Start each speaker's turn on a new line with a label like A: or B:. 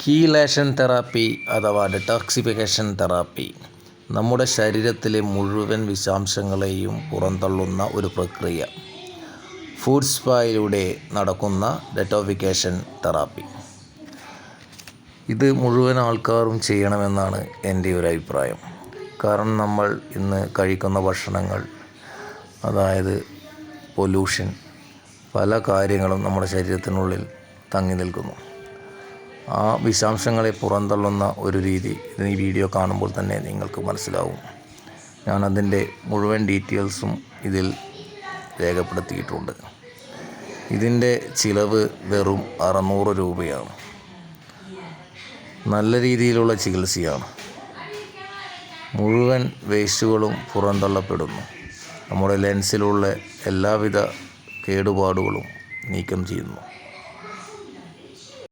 A: Chelation therapy അഥവാ ഡെറ്റോക്സിഫിക്കേഷൻ therapy നമ്മുടെ ശരീരത്തിലെ മുഴുവൻ വിഷാംശങ്ങളെയും പുറന്തള്ളുന്ന ഒരു പ്രക്രിയ. ഫുഡ് സ്പായിലൂടെ നടക്കുന്ന ഡെറ്റോക്സിഫിക്കേഷൻ തെറാപ്പി. ഇത് മുഴുവൻ ആൾക്കാരും ചെയ്യണമെന്നാണ് എൻ്റെ ഒരു അഭിപ്രായം. കാരണം നമ്മൾ ഇന്ന് കഴിക്കുന്ന ഭക്ഷണങ്ങൾ, അതായത് പൊല്യൂഷൻ, പല കാര്യങ്ങളും നമ്മുടെ ശരീരത്തിനുള്ളിൽ തങ്ങി നിൽക്കുന്നു. ആ വിഷാംശങ്ങളെ പുറന്തള്ളുന്ന ഒരു രീതി ഈ വീഡിയോ കാണുമ്പോൾ തന്നെ നിങ്ങൾക്ക് മനസ്സിലാവും. ഞാനതിൻ്റെ മുഴുവൻ ഡീറ്റെയിൽസും ഇതിൽ രേഖപ്പെടുത്തിയിട്ടുണ്ട്. ഇതിൻ്റെ ചിലവ് വെറും 600 രൂപയാണ്. നല്ല രീതിയിലുള്ള ചികിത്സയാണ്. മുഴുവൻ വേസ്റ്റുകളും പുറന്തള്ളപ്പെടുന്നു. നമ്മുടെ ലെൻസിലുള്ള എല്ലാവിധ കേടുപാടുകളും നീക്കം ചെയ്യുന്നു.